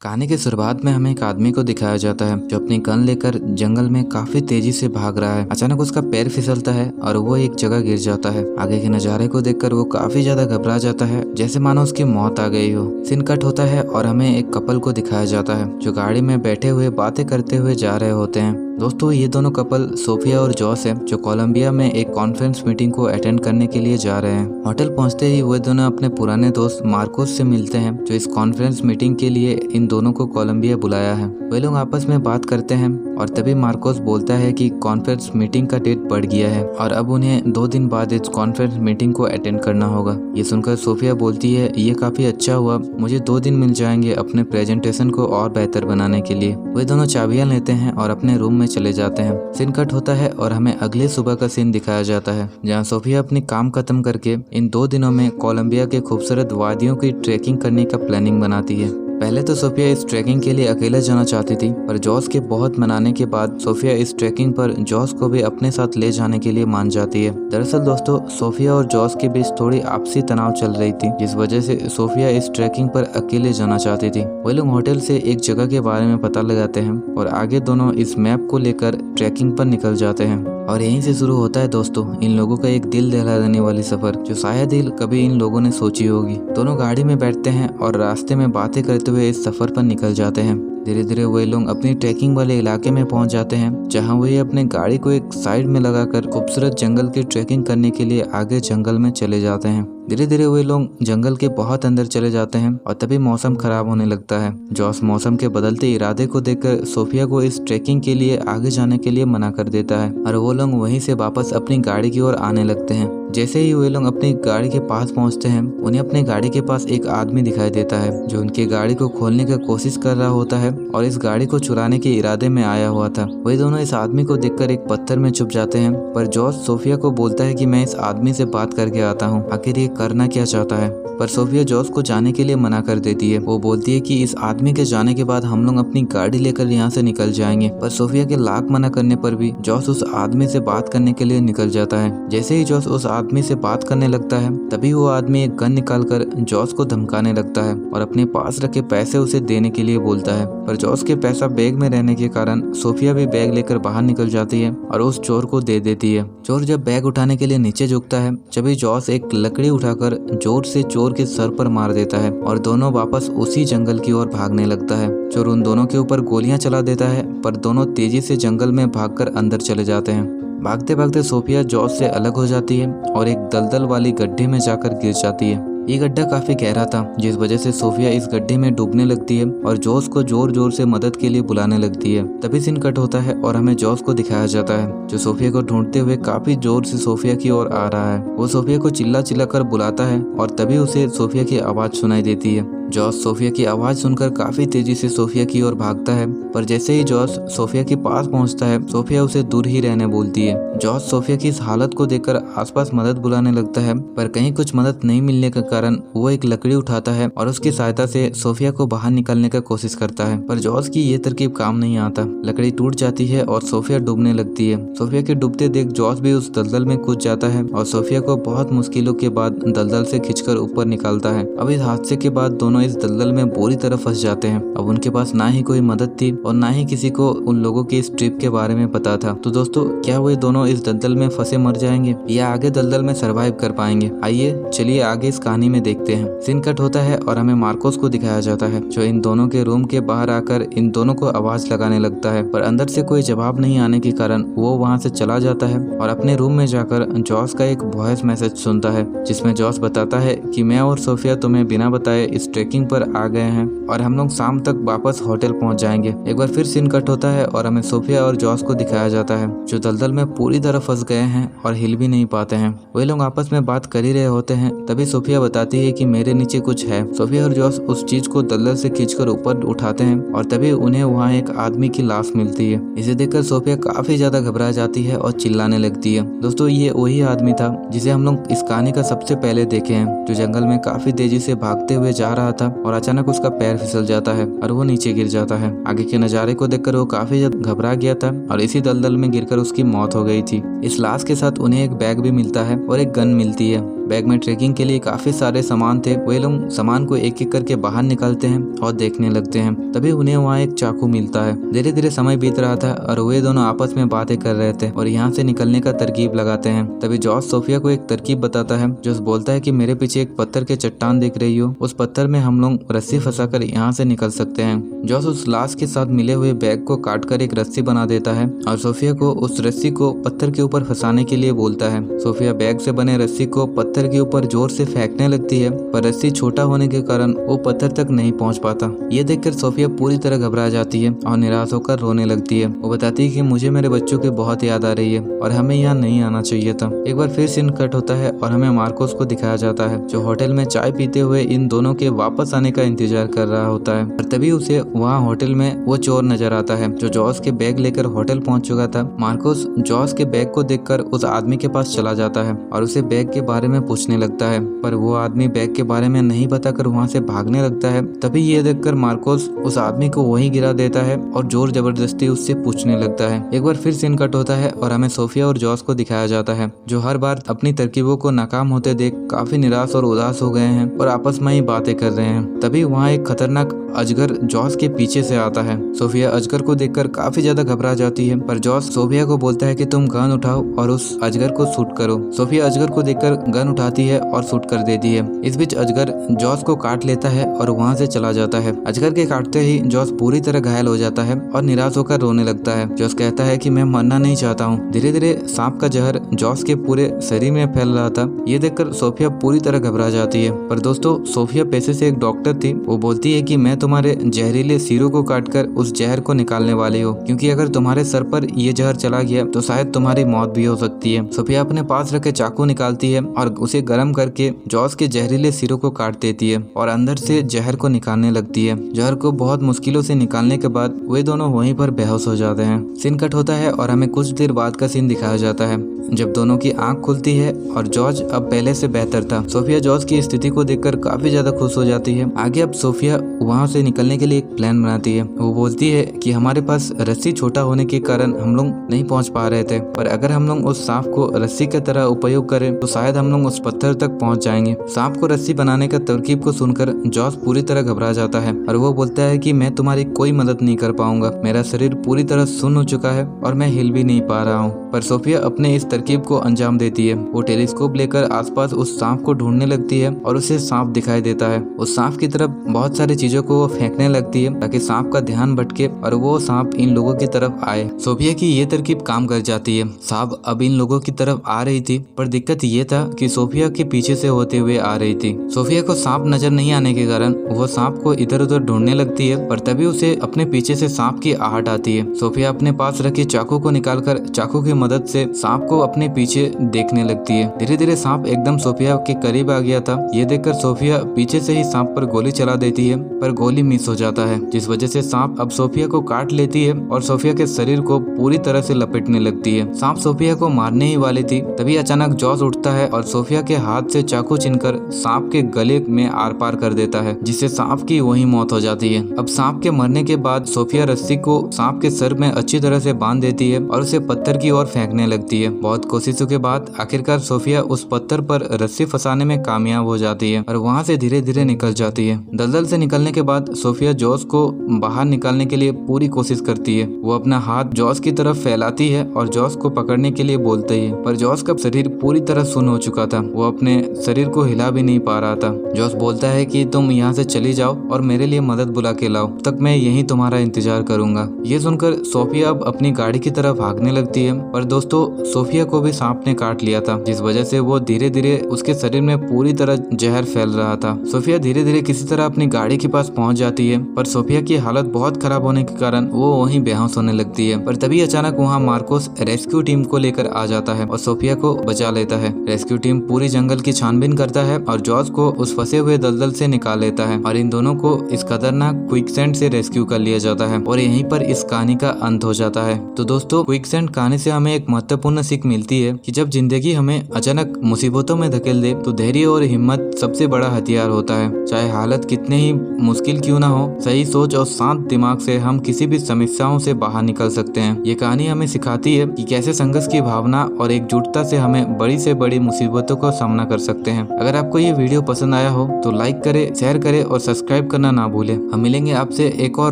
कहानी की शुरुआत में हमें एक आदमी को दिखाया जाता है जो अपनी गन लेकर जंगल में काफी तेजी से भाग रहा है। अचानक उसका पैर फिसलता है और वो एक जगह गिर जाता है। आगे के नज़ारे को देखकर वो काफी ज्यादा घबरा जाता है, जैसे मानो उसकी मौत आ गई हो। सीन कट होता है और हमें एक कपल को दिखाया जाता है जो गाड़ी में बैठे हुए बातें करते हुए जा रहे होते हैं। दोस्तों, ये दोनों कपल सोफिया और जॉस है जो कोलंबिया में एक कॉन्फ्रेंस मीटिंग को अटेंड करने के लिए जा रहे हैं। होटल पहुंचते ही वे दोनों अपने पुराने दोस्त मार्कोस से मिलते हैं जो इस कॉन्फ्रेंस मीटिंग के लिए इन दोनों को कोलंबिया बुलाया है। वे लोग आपस में बात करते हैं और तभी मार्कोस बोलता है कि कॉन्फ्रेंस मीटिंग का डेट बढ़ गया है और अब उन्हें 2 दिन बाद इस कॉन्फ्रेंस मीटिंग को अटेंड करना होगा। ये सुनकर सोफिया बोलती है, ये काफी अच्छा हुआ, मुझे 2 दिन मिल जाएंगे अपने प्रेजेंटेशन को और बेहतर बनाने के लिए। वे दोनों चाबियां लेते हैं और अपने रूम में चले जाते हैं। सीन कट होता है और हमें अगले सुबह का सीन दिखाया जाता है जहां सोफिया अपनी काम खत्म करके इन 2 दिनों में कोलंबिया के खूबसूरत वादियों की ट्रैकिंग करने का प्लानिंग बनाती है। पहले तो सोफिया इस ट्रैकिंग के लिए अकेले जाना चाहती थी, पर जॉस के बहुत मनाने के बाद सोफिया इस ट्रैकिंग पर जॉस को भी अपने साथ ले जाने के लिए मान जाती है। दरअसल दोस्तों, सोफिया और जॉस के बीच थोड़ी आपसी तनाव चल रही थी, जिस वजह से सोफिया इस ट्रैकिंग पर अकेले जाना चाहती थी। वे लोग होटल से एक जगह के बारे में पता लगाते हैं और आगे दोनों इस मैप को लेकर ट्रैकिंग पर निकल जाते हैं। और यहीं से शुरू होता है दोस्तों इन लोगों का एक दिल दहला देने वाली सफर, जो शायद ही कभी इन लोगों ने सोची होगी। दोनों गाड़ी में बैठते हैं और रास्ते में बातें करते हुए इस सफर पर निकल जाते हैं। धीरे धीरे वे लोग अपनी ट्रैकिंग वाले इलाके में पहुंच जाते हैं, जहां वे अपने गाड़ी को एक साइड में लगाकर खूबसूरत जंगल की ट्रैकिंग करने के लिए आगे जंगल में चले जाते हैं। धीरे धीरे वे लोग जंगल के बहुत अंदर चले जाते हैं और तभी मौसम खराब होने लगता है। जॉस मौसम के बदलते इरादे को देखकर सोफिया को इस ट्रैकिंग के लिए आगे जाने के लिए मना कर देता है और वो लोग वहीं से वापस अपनी गाड़ी की ओर आने लगते हैं। जैसे ही वे लोग अपनी गाड़ी के पास पहुंचते हैं, उन्हें अपनी गाड़ी के पास एक आदमी दिखाई देता है जो उनकी गाड़ी को खोलने की कोशिश कर रहा होता है और इस गाड़ी को चुराने के इरादे में आया हुआ था। वही दोनों इस आदमी को देखकर एक पत्थर में छुप जाते हैं, पर जॉस सोफिया को बोलता है कि मैं इस आदमी से बात करके आता हूँ, आखिर ये करना क्या चाहता है। पर सोफिया जॉस को जाने के लिए मना कर देती है। वो बोलती है कि इस आदमी के जाने के बाद हम लोग अपनी गाड़ी लेकर यहाँ से निकल जाएंगे, पर सोफिया के लाख मना करने पर भी जॉस उस आदमी से बात करने के लिए निकल जाता है। जैसे ही जॉस उस आदमी से बात करने लगता है, तभी वो आदमी एक गन निकालकर जॉस को धमकाने लगता है और अपने पास रखे पैसे उसे देने के लिए बोलता है। पर जॉस के पैसा बैग में रहने के कारण सोफिया भी बैग लेकर बाहर निकल जाती है और उस चोर को दे देती है। चोर जब बैग उठाने के लिए नीचे झुकता है, तभी जॉस एक लकड़ी उठाकर जोर से चोर के सर पर मार देता है और दोनों वापस उसी जंगल की ओर भागने लगता है। चोर उन दोनों के ऊपर गोलियां चला देता है, पर दोनों तेजी से जंगल में भागकर अंदर चले जाते हैं। भागते भागते सोफिया जॉस से अलग हो जाती है और एक दलदल वाली गड्ढे में जाकर गिर जाती है। ये गड्ढा काफी गहरा था, जिस वजह से सोफिया इस गड्ढे में डूबने लगती है और जॉस को जोर जोर से मदद के लिए बुलाने लगती है। तभी सीन कट होता है और हमें जॉस को दिखाया जाता है जो सोफिया को ढूंढते हुए काफी जोर से सोफिया की ओर आ रहा है। वो सोफिया को चिल्ला चिल्ला कर बुलाता है और तभी उसे सोफिया की आवाज सुनाई देती है। जॉस सोफिया की आवाज सुनकर काफी तेजी से सोफिया की ओर भागता है, पर जैसे ही जॉस सोफिया के पास पहुंचता है, सोफिया उसे दूर ही रहने बोलती है। जॉस सोफिया की इस हालत को देखकर आसपास मदद बुलाने लगता है, पर कहीं कुछ मदद नहीं मिलने के कारण वो एक लकड़ी उठाता है और उसकी सहायता से सोफिया को बाहर निकालने का कोशिश करता है। पर जॉस की ये तरकीब काम नहीं आता। लकड़ी टूट जाती है और सोफिया डूबने लगती है। सोफिया के डूबते देख जॉस भी उस दलदल में कूद जाता है और सोफिया को बहुत मुश्किलों के बाद दलदल से खींचकर ऊपर निकालता है। अब इस हादसे के बाद दोनों इस दलदल में बुरी तरह फंस जाते हैं। अब उनके पास ना ही कोई मदद थी और ना ही किसी को उन लोगों की इस ट्रिप के बारे में पता था। तो दोस्तों, क्या वे दोनों इस दलदल में फंसे मर जाएंगे या आगे दलदल में सरवाइव कर पाएंगे? आइए चलिए आगे इस कहानी में देखते हैं। सीन कट होता है और हमें मार्कोस को दिखाया जाता है जो इन दोनों के रूम के बाहर आकर इन दोनों को आवाज लगाने लगता है, पर अंदर से कोई जवाब नहीं आने के कारण वो वहाँ से चला जाता है और अपने रूम में जाकर जॉस का एक वॉइस मैसेज सुनता है जिसमें जॉस बताता है कि मैं और सोफिया तुम्हें बिना बताए इस ट्रेकिंग पर आ गए हैं और हम लोग शाम तक वापस होटल पहुंच जाएंगे। एक बार फिर सीन कट होता है और हमें सोफिया और जॉस को दिखाया जाता है जो दलदल में पूरी तरह फंस गए हैं और हिल भी नहीं पाते हैं। वे लोग आपस में बात कर ही रहे होते हैं, तभी सोफिया बताती है कि मेरे नीचे कुछ है। सोफिया और जॉस उस चीज को दलदल से खींचकर ऊपर उठाते हैं और तभी उन्हें वहाँ एक आदमी की लाश मिलती है। इसे देखकर सोफिया काफी ज्यादा घबरा जाती है और चिल्लाने लगती है। दोस्तों, ये वही आदमी था जिसे हम लोग इस कहानी का सबसे पहले देखे हैं, जो जंगल में काफी तेजी से भागते हुए जा रहा था और अचानक उसका पैर फिसल जाता है और वो नीचे गिर जाता है। आगे के नजारे को देखकर वो काफी ज्यादा घबरा गया था और इसी दलदल में गिरकर उसकी मौत हो गई थी। इस लाश के साथ उन्हें एक बैग भी मिलता है और एक गन मिलती है। बैग में ट्रेकिंग के लिए काफी सारे सामान थे। वे लोग सामान को एक एक करके बाहर निकालते हैं और देखने लगते हैं। तभी उन्हें वहाँ एक चाकू मिलता है। धीरे धीरे समय बीत रहा था और वे दोनों आपस में बातें कर रहे थे और यहाँ से निकलने का तरकीब लगाते हैं। तभी जॉस सोफिया को एक तरकीब बताता है। जॉस बोलता है कि मेरे पीछे एक पत्थर के चट्टान दिख रही हो, उस पत्थर में हम लोग रस्सी फंसाकर यहाँ से निकल सकते हैं। जॉस उस लाश के साथ मिले हुए बैग को काटकर एक रस्सी बना देता है और सोफिया को उस रस्सी को पत्थर के ऊपर फंसाने के लिए बोलता है। सोफिया बैग से बने रस्सी को पत्थर के ऊपर जोर से फेंकने लगती है, पर रस्सी छोटा होने के कारण वो पत्थर तक नहीं पहुंच पाता। ये देखकर सोफिया पूरी तरह घबरा जाती है और निराश होकर रोने लगती है। वो बताती है कि मुझे मेरे बच्चों की बहुत याद आ रही है और हमें यहाँ नहीं आना चाहिए था। एक बार फिर सीन कट होता है और हमें मार्कोस को दिखाया जाता है, जो होटल में चाय पीते हुए इन दोनों के वापस आने का इंतजार कर रहा होता है। और तभी उसे वहाँ होटल में वो चोर नजर आता है जो जॉस के बैग लेकर होटल पहुंच चुका था। मार्कोस जॉस के बैग को देखकर उस आदमी के पास चला जाता है और उसे बैग के बारे में पूछने लगता है, पर वो आदमी बैग के बारे में नहीं बताकर वहाँ से भागने लगता है। तभी ये देखकर मार्कोस उस आदमी को वहीं गिरा देता है और जोर जबरदस्ती उससे पूछने लगता है। एक बार फिर सीन कट होता है और हमें सोफिया और जॉस को दिखाया जाता है, जो हर बार अपनी तरकीबों को नाकाम होते देख काफी निराश और उदास हो गए हैं और आपस में ही बातें कर रहे हैं। तभी वहाँ एक खतरनाक अजगर जॉस के पीछे से आता है। सोफिया अजगर को देखकर काफी ज्यादा घबरा जाती है, पर जॉस सोफिया को बोलता है कि तुम गन उठाओ और उस अजगर को शूट करो। सोफिया अजगर को देखकर गन उठाती है और शूट कर देती है। इस बीच अजगर जॉस को काट लेता है और वहाँ से चला जाता है। अजगर के काटते ही जॉस पूरी तरह घायल हो जाता है और निराश होकर रोने लगता है। जॉस कहता है कि मैं मरना नहीं चाहता हूँ। धीरे धीरे सांप का जहर जॉस के पूरे शरीर में फैल रहा था। ये देखकर सोफिया पूरी तरह घबरा जाती है, पर दोस्तों सोफिया पेशे से एक डॉक्टर थी। वो बोलती है कि मैं तुम्हारे जहरीले सिरों को काटकर उस जहर को निकालने वाली हूँ, क्योंकि अगर तुम्हारे सर पर ये जहर चला गया तो शायद तुम्हारी मौत भी हो सकती है। सोफिया अपने पास रखे चाकू निकालती है और उसे गर्म करके जॉस के जहरीले सिरों को काट देती है और अंदर से जहर को निकालने लगती है। जहर को बहुत मुश्किलों से निकालने के बाद वे दोनों वहीं पर बेहोश हो जाते हैं। सीन कट होता है और हमें कुछ देर बाद का सीन दिखाया जाता है, जब दोनों की आंख खुलती है और जॉर्ज अब पहले से बेहतर था। सोफिया जॉर्ज की स्थिति को देखकर काफी ज्यादा खुश हो जाती है। आगे अब सोफिया वहाँ से निकलने के लिए एक प्लान बनाती है। वो बोलती है कि हमारे पास रस्सी छोटा होने के कारण हम लोग नहीं पहुँच पा रहे थे, पर अगर हम लोग उस सांप को रस्सी की तरह उपयोग करें तो शायद हम लोग उस पत्थर तक पहुँच जाएंगे। सांप को रस्सी बनाने का तरकीब को सुनकर जॉर्ज पूरी तरह घबरा जाता है और वो बोलता है कि मैं तुम्हारी कोई मदद नहीं कर पाऊंगा। मेरा शरीर पूरी तरह सुन्न हो चुका है और मैं हिल भी नहीं पा रहा हूँ। पर सोफिया अपने इस तरकीब को अंजाम देती है। वो टेलीस्कोप लेकर आसपास उस सांप को ढूंढने लगती है और उसे सांप दिखाई देता है। उस सांप की तरफ बहुत सारी चीजों को वो फेंकने लगती है ताकि सांप का ध्यान भटके और वो सांप इन लोगों की तरफ आए। सोफिया की ये तरकीब काम कर जाती है। सांप अब इन लोगों की तरफ आ रही थी, पर दिक्कत ये था कि सोफिया के पीछे से होते हुए आ रही थी। सोफिया को सांप नजर नहीं आने के कारण वो सांप को इधर उधर ढूंढने लगती है, पर तभी उसे अपने पीछे से सांप की आहट आती है। सोफिया अपने पास रखे चाकू को निकालकर चाकू की मदद से सांप को अपने पीछे देखने लगती है। धीरे धीरे सांप एकदम सोफिया के करीब आ गया था। ये देखकर सोफिया पीछे से ही सांप पर गोली चला देती है, पर गोली मिस हो जाता है, जिस वजह से सांप अब सोफिया को काट लेती है और सोफिया के शरीर को पूरी तरह से लपेटने लगती है। सांप सोफिया को मारने ही वाली थी, तभी अचानक जॉर्ज उठता है और सोफिया के हाथ से चाकू छीनकर सांप के गले में आर पार कर देता है, जिससे सांप की वही मौत हो जाती है। अब सांप के मरने के बाद सोफिया रस्सी को सांप के सर में अच्छी तरह से बांध देती है और उसे पत्थर की ओर फेंकने लगती है। बहुत कोशिशों के बाद आखिरकार सोफिया उस पत्थर पर रस्सी फंसाने में कामयाब हो जाती है और वहाँ से धीरे धीरे निकल जाती है। दलदल से निकलने के बाद सोफिया जॉर्ज को बाहर निकालने के लिए पूरी कोशिश करती है। वो अपना हाथ जॉर्ज की तरफ फैलाती है और जॉर्ज को पकड़ने के लिए बोलती है, पर जॉर्ज का शरीर पूरी तरह सुन्न हो चुका था। वो अपने शरीर को हिला भी नहीं पा रहा था। जॉर्ज बोलता है कि तुम यहाँ से चली जाओ और मेरे लिए मदद बुला के लाओ, तब तक मैं यहीं तुम्हारा इंतजार करूंगा। ये सुनकर सोफिया अब अपनी गाड़ी की तरफ भागने लगती है, पर दोस्तों सोफिया को भी सांप ने काट लिया था, जिस वजह से वो धीरे धीरे उसके शरीर में पूरी तरह जहर फैल रहा था। सोफिया धीरे धीरे किसी तरह अपनी गाड़ी के पास पहुंच जाती है, पर सोफिया की हालत बहुत खराब होने के कारण वो वहीं बेहोश होने लगती है। पर तभी अचानक वहाँ मार्कोस रेस्क्यू टीम को लेकर आ जाता है और सोफिया को बचा लेता है। रेस्क्यू टीम पूरी जंगल की छानबीन करता है और जॉर्ज को उस फंसे हुए दलदल से निकाल लेता है और इन दोनों को इस खतरनाक क्विकसैंड से रेस्क्यू कर लिया जाता है और यहीं पर इस कहानी का अंत हो जाता है। तो दोस्तों क्विकसैंड कहानी से हमें एक महत्वपूर्ण सीख मिलती है कि जब जिंदगी हमें अचानक मुसीबतों में धकेल दे तो धैर्य और हिम्मत सबसे बड़ा हथियार होता है। चाहे हालत कितने ही मुश्किल क्यों ना हो, सही सोच और शांत दिमाग से हम किसी भी समस्याओं से बाहर निकल सकते हैं। ये कहानी हमें सिखाती है कि कैसे संघर्ष की भावना और एकजुटता से हमें बड़ी से बड़ी मुसीबतों दिक्कतों का सामना कर सकते हैं। अगर आपको ये वीडियो पसंद आया हो तो लाइक करे, शेयर करे और सब्सक्राइब करना ना भूले। हम मिलेंगे आपसे एक और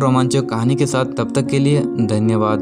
रोमांचक कहानी के साथ, तब तक के लिए धन्यवाद।